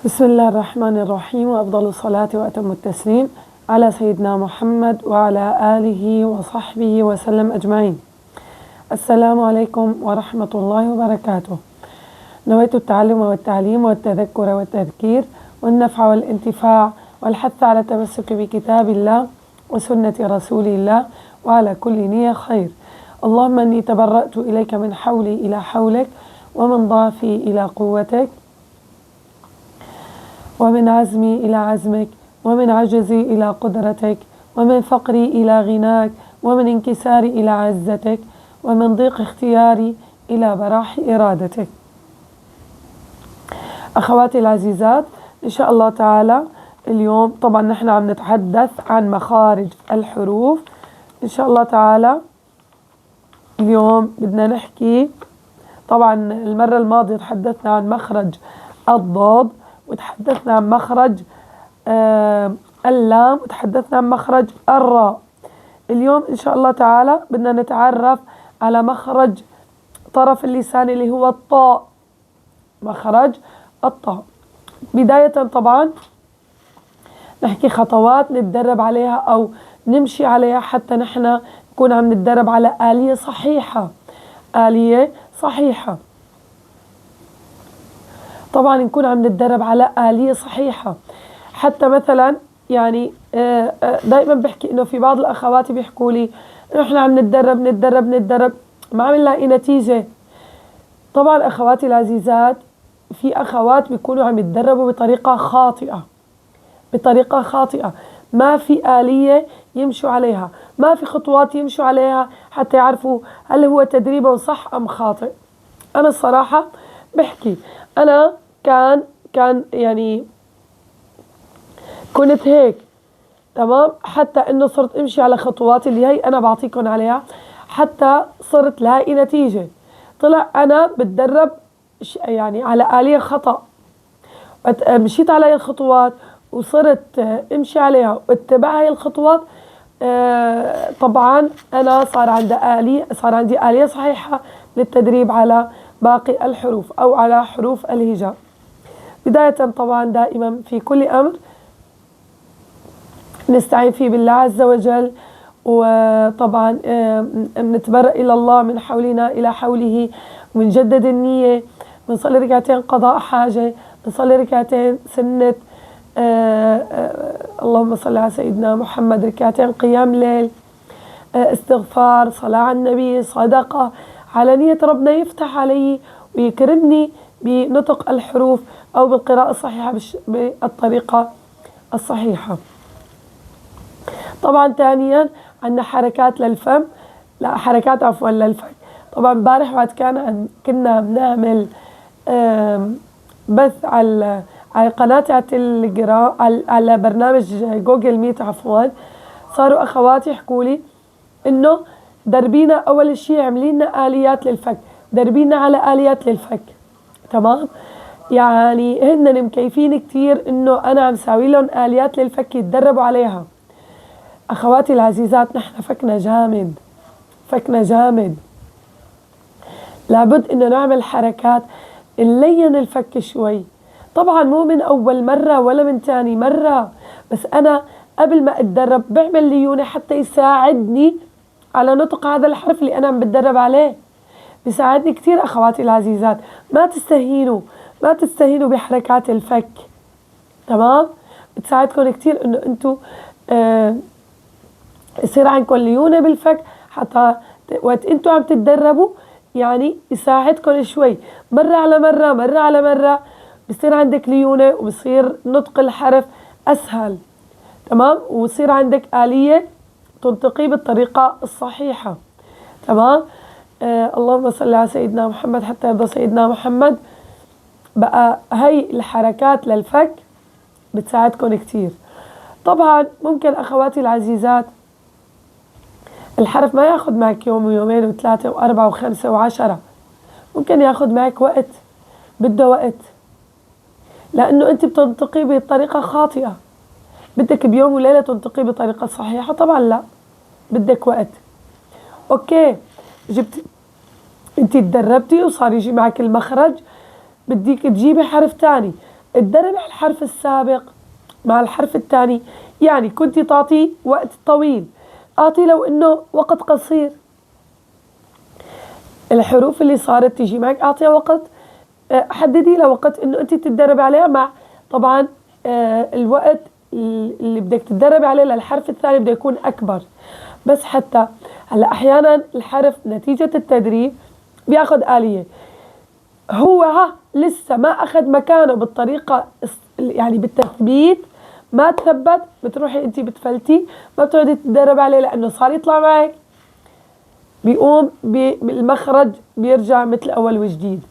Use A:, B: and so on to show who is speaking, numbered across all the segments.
A: بسم الله الرحمن الرحيم، وأفضل الصلاة وأتم التسليم على سيدنا محمد وعلى آله وصحبه وسلم أجمعين. السلام عليكم ورحمة الله وبركاته. نويت التعلم والتعليم والتذكر والتذكير والنفع والانتفاع والحث على التمسك بكتاب الله وسنة رسول الله وعلى كل نية خير. اللهم إني تبرأت إليك من حولي إلى حولك، ومن ضعفي إلى قوتك، ومن عزمي إلى عزمك، ومن عجزي إلى قدرتك، ومن فقري إلى غناك، ومن انكساري إلى عزتك، ومن ضيق اختياري إلى براح إرادتك. أخواتي العزيزات، إن شاء الله تعالى اليوم طبعا نحن عم نتحدث عن مخارج الحروف. إن شاء الله تعالى اليوم بدنا نحكي، طبعا المرة الماضية تحدثنا عن مخرج الضاد، وتحدثنا عن مخرج اللام، وتحدثنا عن مخرج الراء. اليوم إن شاء الله تعالى بدنا نتعرف على مخرج طرف اللسان اللي هو الطاء، مخرج الطاء. بداية طبعا نحكي خطوات نتدرب عليها أو نمشي عليها حتى نحن نكون عم نتدرب على آلية صحيحة. آلية صحيحة، طبعا نكون عم نتدرب على آلية صحيحة. حتى مثلا يعني دائما بحكي انه في بعض الاخوات بيحكوا لي انه احنا عم نتدرب ما عم نلاقي نتيجة. طبعا اخواتي العزيزات، في اخوات بيكونوا عم يتدربوا بطريقة خاطئة، ما في آلية يمشوا عليها، ما في خطوات يمشوا عليها حتى يعرفوا هل هو تدريبه صح ام خاطئ. انا الصراحة بحكي، انا كان يعني كنت هيك تمام، حتى انه صرت امشي على خطوات اللي هي انا بعطيكم عليها، حتى صرت لاقي نتيجة. طلع انا بتدرب يعني على آلية خطأ، مشيت على هاي الخطوات وصرت امشي عليها واتبع هاي الخطوات. طبعا انا صار عندي آلية صحيحة للتدريب على باقي الحروف أو على حروف الهجاء. بداية طبعا دائما في كل أمر نستعين فيه بالله عز وجل، وطبعا نتبرأ إلى الله من حولنا إلى حوله، ونجدد النية، نصلي ركعتين قضاء حاجة، نصلي ركعتين سنة اللهم صل على سيدنا محمد، ركعتين قيام ليل، استغفار، صلاة على النبي، صدقة، على نية ربنا يفتح علي ويكرمني بنطق الحروف أو بالقراءة الصحيحة بالطريقة الصحيحة. طبعا ثانيا عندنا حركات للفم، لا حركات عفوا للفك. طبعا امبارح وقت كنا بنعمل بث على قناة التليجرام، على برنامج جوجل ميت عفوا، صاروا أخواتي يحكوا لي إنه دربينا أول شيء، عملينا آليات للفك، دربينا على آليات للفك. تمام، يعني هن مكيفين كتير إنه أنا عم ساوي لهم آليات للفك يتدربوا عليها. أخواتي العزيزات، نحن فكنا جامد، لابد إنه نعمل حركات نلين الفك شوي. طبعا مو من أول مرة ولا من تاني مرة، بس أنا قبل ما أتدرب بعمل ليونة حتى يساعدني على نطق هذا الحرف اللي أنا عم بتدرب عليه. بيساعدني كتير أخواتي العزيزات، ما تستهينوا بحركات الفك. تمام، بتساعدكم كتير إنه أنتوا يصير عندكم ليونة بالفك، حتى وقت أنتوا عم تتدربوا يعني يساعدكم شوي، مرة على مرة بصير عندك ليونة وبصير نطق الحرف أسهل. تمام، ويصير عندك آلية تنطقي بالطريقة الصحيحة. تمام، اللهم صل على سيدنا محمد حتى يرضى سيدنا محمد. بقى هاي الحركات للفك بتساعدكم كتير. طبعا ممكن أخواتي العزيزات الحرف ما ياخد معك يوم ويومين وثلاثة وأربعة وخمسة وعشرة، ممكن ياخد معك وقت، بده وقت، لأنه أنت بتنطقي بطريقة خاطئة. بدك بيوم وليلة تنطقي بطريقة صحيحة؟ طبعا لا، بدك وقت. اوكي، انت تدربتي وصار يجي معك المخرج، بديك تجيبي حرف تاني، تدربي على الحرف السابق مع الحرف الثاني. يعني كنت تعطي وقت طويل، أعطي لو إنه وقت قصير. الحروف اللي صارت تيجي معك أعطيها وقت، حددي لها وقت إنه أنت تتدربي عليها، مع طبعا الوقت اللي بدك تتدربي عليه للحرف الثاني بده يكون أكبر. بس حتى هلا أحيانا الحرف نتيجة التدريب بياخد آلية، هو لسه ما أخذ مكانه بالطريقة، يعني بالتثبيت ما تثبت، بتروحي أنت بتفلتي، ما بتقعدي تتدربي عليه لأنه صار يطلع معك، بيقوم بالمخرج بيرجع مثل أول وجديد،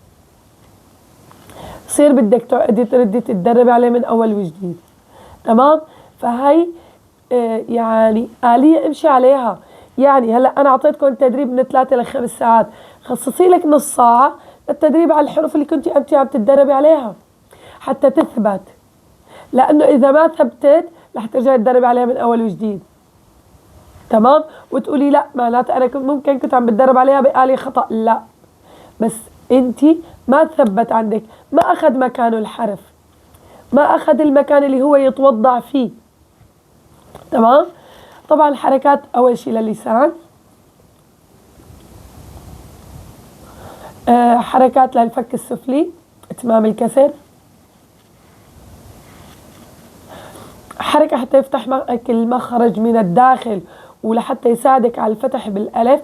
A: صير بدك تقعدي تردي تتدربي عليه من أول وجديد. تمام؟ فهي يعني آلية امشي عليها. يعني هلا أنا أعطيتكم تدريب من 3 ل 5 ساعات، خصصي لك نص ساعة للتدريب على الحروف اللي كنتي أنت عم تتدربي عليها حتى تثبت، لأنه إذا ما ثبتت رح ترجعي تدربي عليها من أول وجديد. تمام؟ وتقولي لا معناته أنا ممكن كنت عم بتدرب عليها بآلية خطأ. لا، بس أنت ما ثبت عندك، ما أخذ مكانه الحرف، ما أخذ المكان اللي هو يتوضع فيه. تمام؟ طبعا الحركات أول شيء للسان، حركات للفك السفلي، إتمام الكسر، حركة حتى يفتح معك المخرج من الداخل ولحتى يساعدك على الفتح بالألف.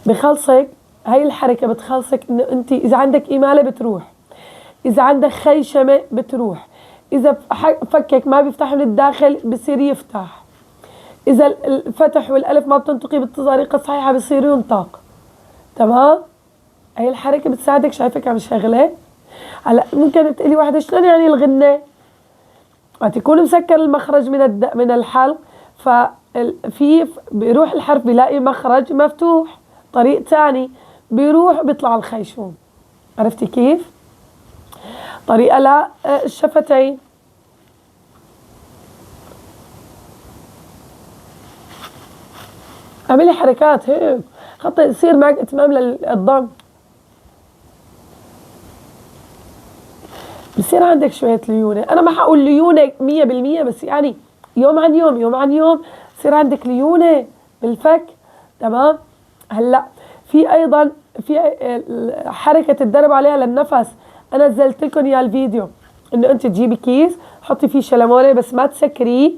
A: بخلصك هاي الحركة، بتخلصك إنه أنت إذا عندك إمالة بتروح، إذا عندك خيشمة بتروح، إذا فكك ما بيفتح من الداخل بصير يفتح، إذا الفتح والألف ما بتنطقي بالطريقة الصحيحة بصير ينطق. تمام؟ هاي الحركة بتساعدك. شايفك عم شغلة. هلا ممكن تقولي واحدة شلون يعني الغنة؟ وقت يكون مسكر المخرج من الحلق، ففي بيروح الحرف بيلاقي مخرج مفتوح، طريق ثاني بيروح بيطلع الخيشوم. عرفتي كيف؟ طريقة للشفتين، اعملي حركات هيك حتى يصير معك اتمام للضم، بصير عندك شوية ليونة. أنا ما حقول ليونة 100%، بس يعني يوم عن يوم يوم عن يوم يصير عندك ليونة بالفك. تمام؟ هلا في أيضا في حركة تتدرب عليها للنفس، أنا نزلت لكم إياه الفيديو، إنه أنت تجيبي كيس حطي فيه شلمونة بس ما تسكريه،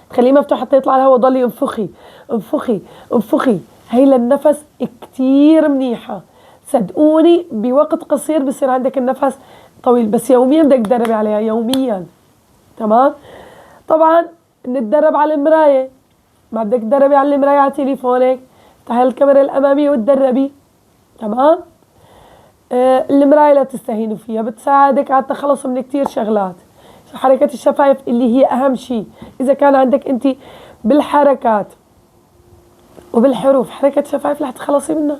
A: تخليه مفتوح حتى يطلع الهواء، ضلي انفخي انفخي انفخي. هي للنفس كتير منيحة، صدقوني بوقت قصير بصير عندك النفس طويل، بس يوميا بدك تدربي عليها يوميا. تمام؟ طبعا نتدرب على المراية، ما بدك تدربي على المراية على تليفونك، افتحي الكاميرا الأمامية وتدربي. تمام؟ المراية لا تستهينوا فيها، بتساعدك على التخلص من كتير شغلات. حركة الشفايف اللي هي أهم شيء، إذا كان عندك أنت بالحركات وبالحروف حركة شفايف رح تخلصي منها.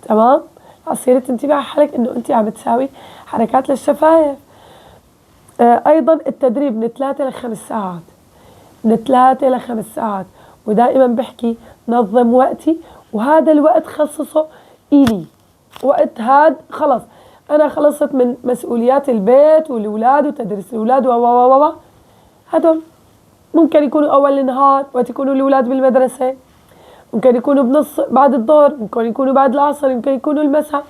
A: تمام؟ عصيرة تنتبه على حالك إنه أنت عم تساوي حركات للشفايف. أيضا التدريب من 3 ل 5 ساعات، من 3 ل 5 ساعات. ودائما بحكي نظم وقتي، وهذا الوقت خصصه إلي، وقت هاد خلص أنا خلصت من مسؤوليات البيت والأولاد وتدريس الأولاد و هدول ممكن يكونوا أول النهار وقت يكونوا الأولاد بالمدرسة، ممكن يكونوا بنص بعد الظهر، ممكن يكونوا بعد العصر، ممكن يكونوا المساء.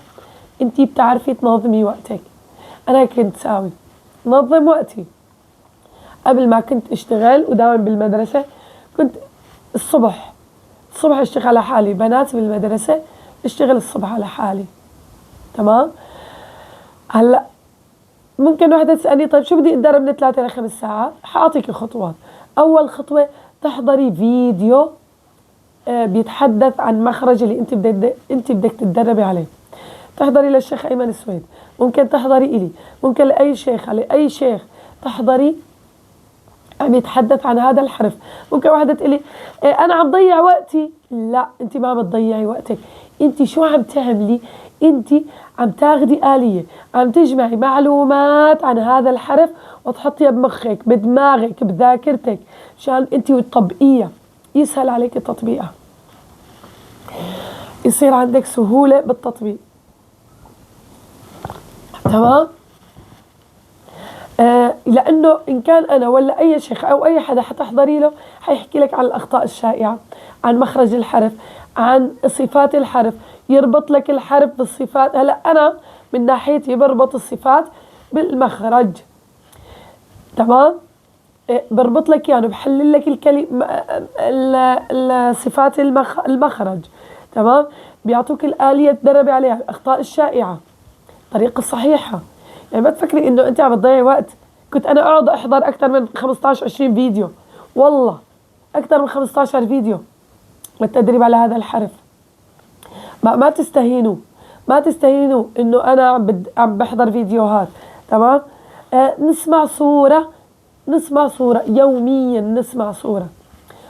A: انتي بتعرفي تنظمي وقتك. أنا كنت ساوي نظم وقتي قبل ما كنت اشتغل وداوم بالمدرسة، كنت الصبح اشتغل على حالي، بنات بالمدرسة اشتغل الصبح على حالي. تمام؟ هلا ممكن واحدة تسألني طيب شو بدي اتدرب من 3 ل 5 ساعات؟ حاعطيكي خطوات. أول خطوة تحضري فيديو بيتحدث عن مخرج اللي انت بدك تتدربي عليه. تحضري للشيخ أيمن السويد، ممكن تحضري إلي، ممكن لأي شيخ تحضري عم يتحدث عن هذا الحرف. ممكن واحدة تقولي أنا عم ضيع وقتي. لا، أنت ما عم تضيعي وقتك، أنت شو عم تعملي؟ أنت عم تاخدي آلية، عم تجمعي معلومات عن هذا الحرف وتحطيها بمخك بدماغك بذاكرتك مشان أنت وتطبقيها، يسهل عليك تطبيقها، يصير عندك سهولة بالتطبيق. تمام. لأنه إن كان أنا ولا أي شيخ أو أي حدا حتحضري له حيحكي لك عن الأخطاء الشائعة، عن مخرج الحرف، عن صفات الحرف، يربط لك الحرف بالصفات. هلا أنا من ناحيتي بربط الصفات بالمخرج، تمام. بربط لك يعني بحلل لك صفات المخرج، تمام. بيعطوك الآلية تدربي عليها، الأخطاء الشائعة، الطريقة الصحيحة. يعني ما تفكري إنه أنت عم تضيعي وقت. كنت أنا أقعد أحضر أكثر من 15-20 فيديو، والله أكثر من 15 فيديو للتدريب على هذا الحرف. ما تستهينوا، ما تستهينوا إنه أنا عم بحضر فيديوهات، تمام. نسمع صورة يوميا، نسمع صورة.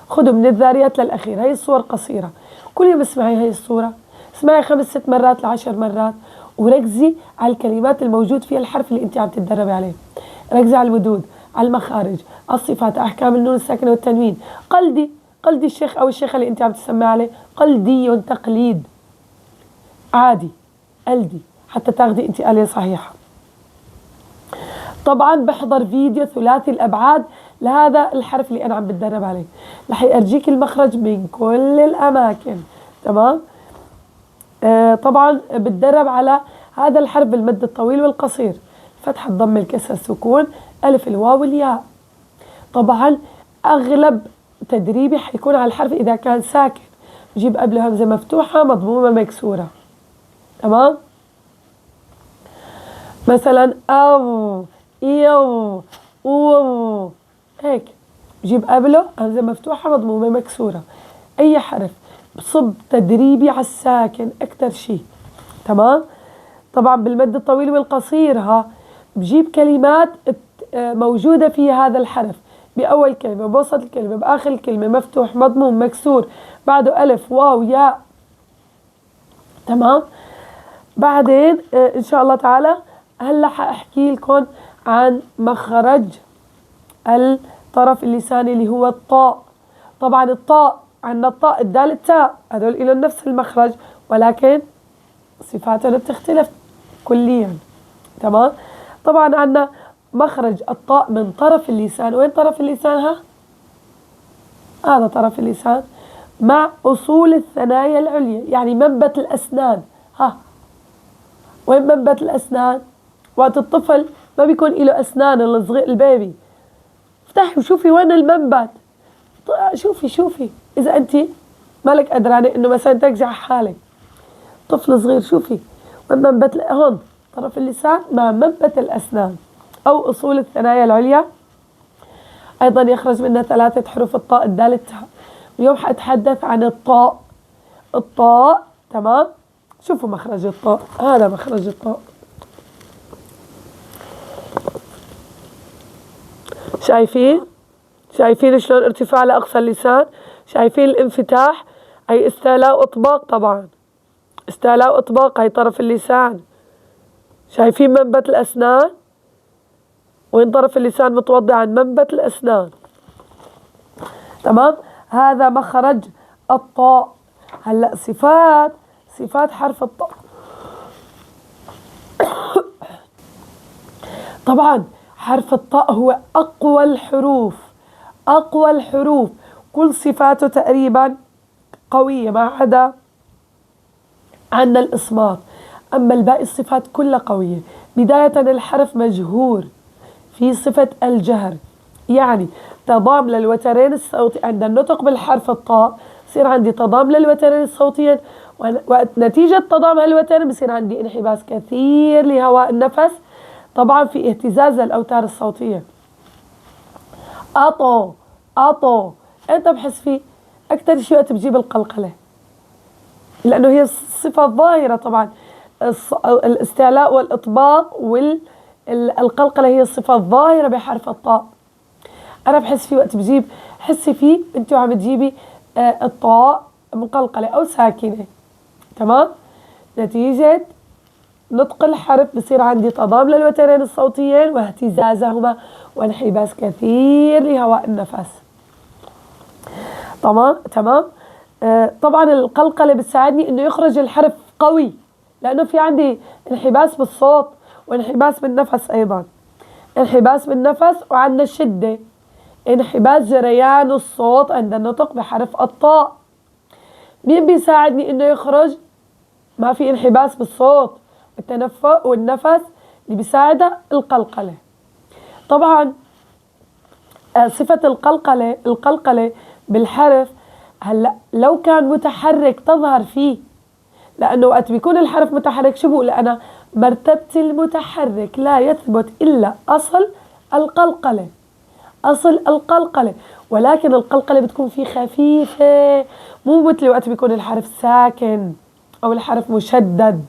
A: خذوا من الذاريات للأخير، هي الصور قصيرة، كل يوم اسمعي هي الصورة، اسمعي 5-6 مرات ل10 مرات، وركزي على الكلمات الموجود فيها الحرف اللي انت عم تتدربي عليه. ركزي على الودود، على المخارج، على الصفات، أحكام النون الساكنة والتنوين. قلدي الشيخ أو الشيخة اللي انت عم تسمعي عليه، قلدي تقليد عادي، قلدي حتى تاخدي انت آلية صحيحة. طبعا بحضر فيديو ثلاثي الأبعاد لهذا الحرف اللي أنا عم بتدرب عليه، رح يرجيك المخرج من كل الأماكن، تمام. طبعا بتدرب على هذا الحرف بالمد الطويل والقصير، فتح الضم الكسر السكون ألف الواو الياء. طبعا أغلب تدريبي حيكون على الحرف إذا كان ساكن، بجيب قبله همزة مفتوحة مضمومة مكسورة، تمام. مثلا أو يو و هيك، بجيب قبله همزة مفتوحة مضمومة مكسورة. أي حرف بصب تدريبي على الساكن أكتر شيء، تمام. طبعا بالمد الطويل والقصير بجيب كلمات موجودة في هذا الحرف، بأول كلمة، بوسط الكلمة، بآخر الكلمة، مفتوح مضموم مكسور، بعده ألف واو ياء، تمام. بعدين إن شاء الله تعالى هلا حأحكي لكم عن مخرج الطرف اللساني اللي هو الطاء. طبعا الطاء عندنا الطاء، الدال، التاء، هذول إلهم نفس المخرج ولكن صفاتهم بتختلف كليا، تمام. طبعا عندنا مخرج الطاء من طرف اللسان. وين طرف اللسان؟ هذا طرف اللسان مع أصول الثنايا العليا، يعني منبت الأسنان. وين منبت الأسنان؟ وقت الطفل ما بيكون له أسنان، الصغير البيبي، افتحي وشوفي وين المنبت. شوفي إذا أنت مالك قدرانة إنه مثلا تركزي على حالك، طفل صغير، شوفي وين منبت. هون طرف اللسان مع منبت الأسنان أو أصول الثنايا العليا. أيضا يخرج منها 3 حروف، الطاء، الدال، التاء. اليوم حأتحدث عن الطاء، تمام. شوفوا مخرج الطاء، هذا مخرج الطاء، شايفين شلون ارتفاع لأقصى اللسان، شايفين الانفتاح، أي استعلاء وإطباق. طبعا استعلاء وإطباق، هي طرف اللسان. شايفين منبت الأسنان، وين طرف اللسان متوضع عن منبت الأسنان، تمام. هذا مخرج الطاء. هلا صفات حرف الطاء. طبعا حرف الطاء هو أقوى الحروف، كل صفاته تقريبا قوية ما عدا عنا الإصمات، أما الباقي الصفات كلها قوية. بداية الحرف مجهور، في صفة الجهر، يعني تضام للوترين الصوتي عند النطق بالحرف الطاء، بصير عندي تضام للوترين الصوتيين، ونتيجة تضام هالوترين بصير عندي انحباس كثير لهواء النفس. طبعا في اهتزاز للأوتار الصوتية. أطو أنت بحس فيه أكثر شيء وقت بجيب القلقلة، لأنه هي الصفة الظاهرة. طبعا الاستعلاء والإطباق والقلقلة هي الصفة الظاهرة بحرف الطاء. أنا بحس فيه وقت بجيب، حسي فيه أنت عم تجيبي الطاء مقلقلة أو ساكنة، تمام. نتيجة نطق الحرف بصير عندي تضام للوترين الصوتيين واهتزازهما وانحباس كثير لهواء النفس، تمام. طبعا القلقلة بتساعدني انه يخرج الحرف قوي، لانه في عندي انحباس بالصوت وانحباس بالنفس أيضا، انحباس بالنفس وعندنا الشدة، انحباس جريان الصوت عند النطق بحرف الطاء. مين بيساعدني إنه يخرج؟ ما في انحباس بالصوت والنفس اللي بيساعدها القلقلة. طبعا صفة القلقلة بالحرف، هلا لو كان متحرك تظهر فيه، لأنه وقت بيكون الحرف متحرك شو بقول أنا؟ مرتبة المتحرك لا يثبت إلا أصل القلقلة، أصل القلقلة، ولكن القلقلة بتكون فيه خفيفة، مو مثل وقت بيكون الحرف ساكن أو الحرف مشدد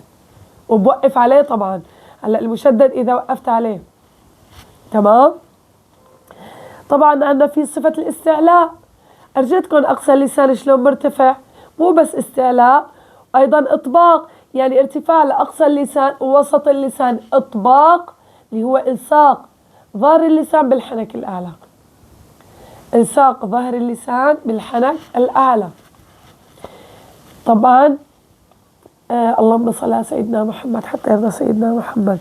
A: وبوقف عليه. طبعا هلا المشدد إذا وقفت عليه تمام. طبعا عندنا في صفة الاستعلاء، أرجيتكم أقصى اللسان شلون مرتفع، مو بس استعلاء، أيضا إطباق، يعني ارتفاع لأقصى اللسان ووسط اللسان. إطباق اللي هو إلصاق ظهر اللسان بالحنك الأعلى، إلصاق ظهر اللسان بالحنك الأعلى. طبعا اللهم صل على سيدنا محمد حتى يرضى سيدنا محمد.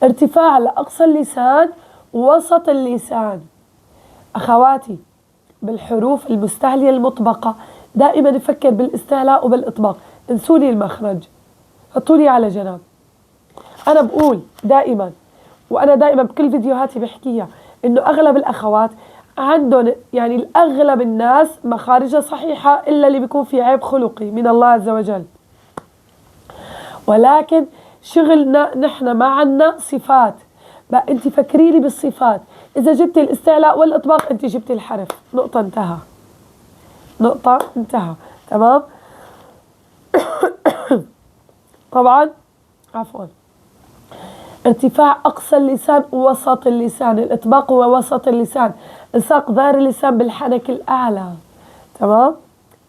A: ارتفاع لأقصى اللسان ووسط اللسان. أخواتي بالحروف المستعلية المطبقة دائما نفكر بالاستعلاء وبالإطباق، انسولي المخرج، حطولي على جنب. أنا بقول دائما، وأنا دائما بكل فيديوهاتي بحكيها، إنه أغلب الأخوات عندهم، يعني الأغلب الناس مخارجها صحيحة إلا اللي بيكون في عيب خلقي من الله عز وجل، ولكن شغلنا نحن ما عنا صفات. بقى أنت فكري لي بالصفات، إذا جبتي الاستعلاء والإطباق أنت جبتي الحرف، نقطة انتهى، نقطة انتهى. تمام. طبعا عفوا، ارتفاع أقصى اللسان ووسط اللسان، الإطباق هو وسط اللسان، إلصاق ظهر اللسان بالحنك الأعلى. تمام.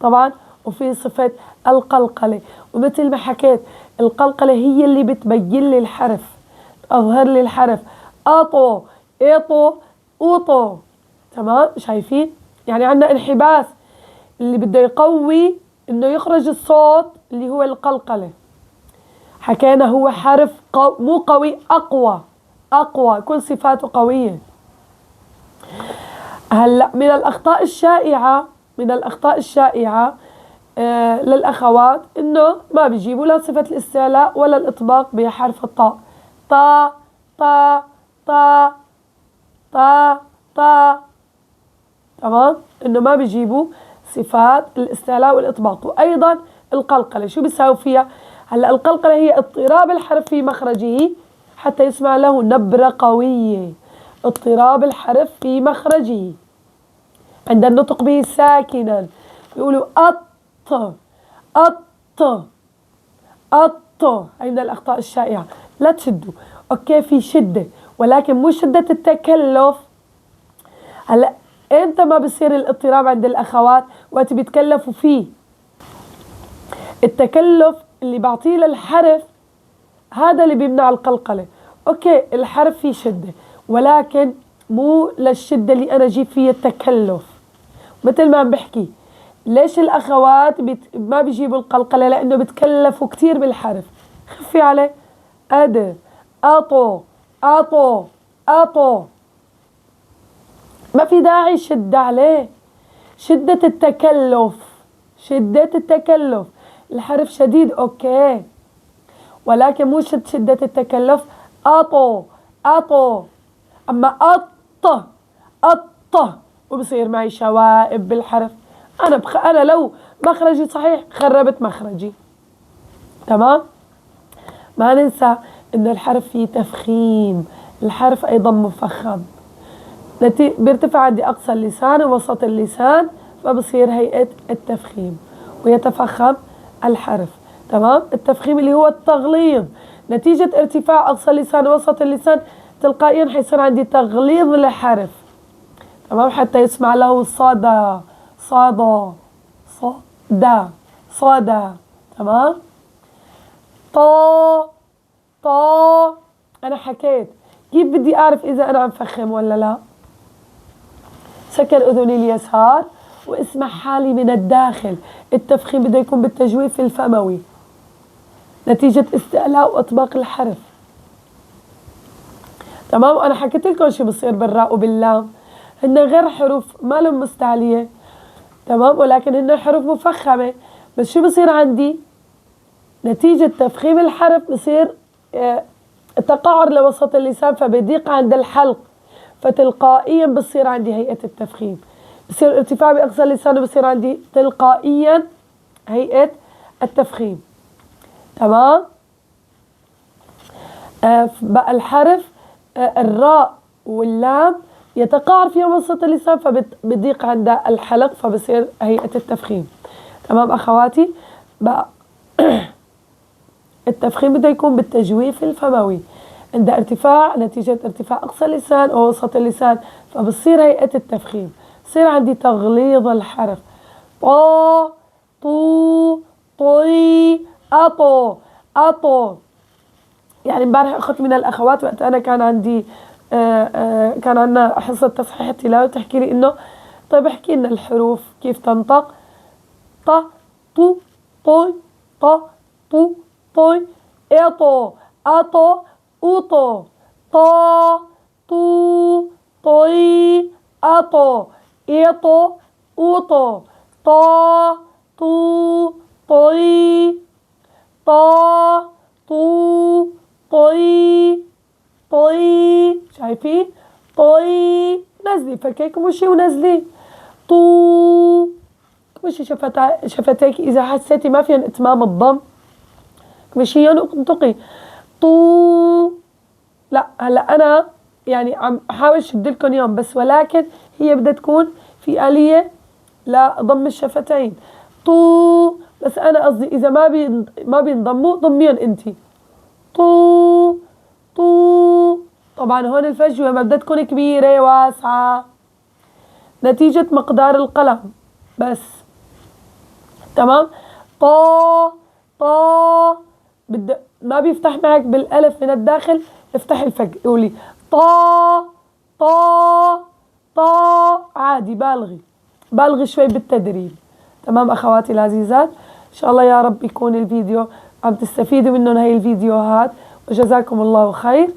A: طبعا وفي صفة القلقلة، ومثل ما حكيت القلقلة هي اللي بتبين لي الحرف، أظهر لي الحرف، أطو إيطو أوطو. تمام. شايفين؟ يعني عندنا انحباس اللي بده يقوي إنه يخرج الصوت اللي هو القلقلة. حكينا هو حرف مو قوي، أقوى، كل صفاته قوية. هلأ من الأخطاء الشائعة للأخوات إنه ما بيجيبوا لا صفة الاستعلاء ولا الإطباق بحرف الطاء، طا طا طا طا طا. تمام. إنه ما بيجيبوا صفات الاستعلاء والإطباق. وأيضا القلقلة شو بيساوي فيها؟ هلا القلقلة هي اضطراب الحرف في مخرجه حتى يسمع له نبرة قوية، اضطراب الحرف في مخرجه عند النطق به ساكنا، يقولوا أط. هاي من الأخطاء الشائعة، لا تشدوا. أوكي في شدة، ولكن مو شدة التكلف. هلا إمتى ما بصير الاضطراب عند الأخوات؟ وقت بيتكلفوا فيه. التكلف اللي بعطيه للحرف هذا اللي بيمنع القلقلة. أوكي الحرف فيه شدة، ولكن مو للشدة اللي أنا أجيب فيه التكلف. مثل ما عم بحكي، ليش الأخوات ما بيجيبوا القلقلة؟ لأنه بتكلفوا كتير بالحرف. خفي عليه، أطو، ما في داعي شد عليه. شدة التكلف، الحرف شديد أوكي، ولكن مو شدة التكلف. أطو. أما أط وبصير معي شوائب بالحرف. أنا لو مخرجي صحيح خربت مخرجي. تمام. ما ننسى إنه الحرف فيه تفخيم، الحرف أيضا مفخم، بيرتفع عندي أقصى اللسان ووسط اللسان، فبصير هيئة التفخيم ويتفخم الحرف. تمام. التفخيم اللي هو التغليظ، نتيجة ارتفاع أقصى اللسان ووسط اللسان تلقائيا حيصير عندي تغليظ للحرف. تمام. حتى يسمع له صدى، تمام. طا. أنا حكيت، كيف بدي أعرف إذا أنا عم فخم ولا لا؟ سكر أذني اليسار واسمع حالي من الداخل. التفخيم بده يكون بالتجويف الفموي نتيجة استعلاء وإطباق الحرف. تمام. أنا حكيت لكم شو بصير بالراء وباللام، هن غير حروف ما لهم مستعلية، تمام، ولكن هن حروف مفخمة. بس شو بصير عندي؟ نتيجة تفخيم الحرف بصير تقعر لوسط اللسان، فبيضيق عند الحلق، فتلقائيا بصير عندي هيئة التفخيم، بصير ارتفاع بأقصى اللسان وبصير عندي تلقائيا هيئة التفخيم. تمام. بقى الحرف الراء واللام يتقعر في وسط اللسان فبضيق عند الحلق، فبصير هيئة التفخيم. تمام أخواتي. بقى التفخيم بده يكون بالتجويف الفموي عند ارتفاع، نتيجة ارتفاع أقصى اللسان أو وسط اللسان، فبصير هيئة التفخيم. بصير عندي تغليظ الحرف، طا طو طي أطو أطو. يعني امبارح أخذت من الأخوات وقت أنا كان عندي كان عندنا حصة تصحيح التلاوة تحكي لي إنه طيب احكي لنا الحروف كيف تنطق. ط طو طي ط طو طي إطو أطو أوطو طا طو طي أطو إطو أوطو طا طو طي طا طو طي طي. شايفين؟ طي نزلي فكيك مشي ونزلي. طو مشي شفتيك إذا حسيتي ما فيهم إتمام الضم مشيهم وانطقي. طو. لا هلا أنا يعني عم أحاول شد لكم إياهم بس، ولكن هي بدها تكون في آلية لضم الشفتين. طو. بس أنا قصدي إذا ما بينضموا ضميهم أنتي. طو طو. طبعا هون الفجوة ما بدها تكون كبيرة واسعة نتيجة مقدار القلم بس. تمام. طا طا ما بيفتح معك بالألف من الداخل، افتح الفك قولي طا طا طا عادي، بالغي شوي بالتدريب. تمام أخواتي العزيزات، إن شاء الله يا رب يكون الفيديو عم تستفيدوا منهم هاي الفيديوهات، وجزاكم الله خير.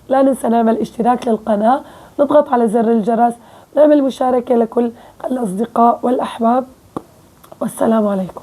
A: لا ننسى نعمل اشتراك للقناة، نضغط على زر الجرس، نعمل مشاركة لكل الأصدقاء والأحباب، والسلام عليكم.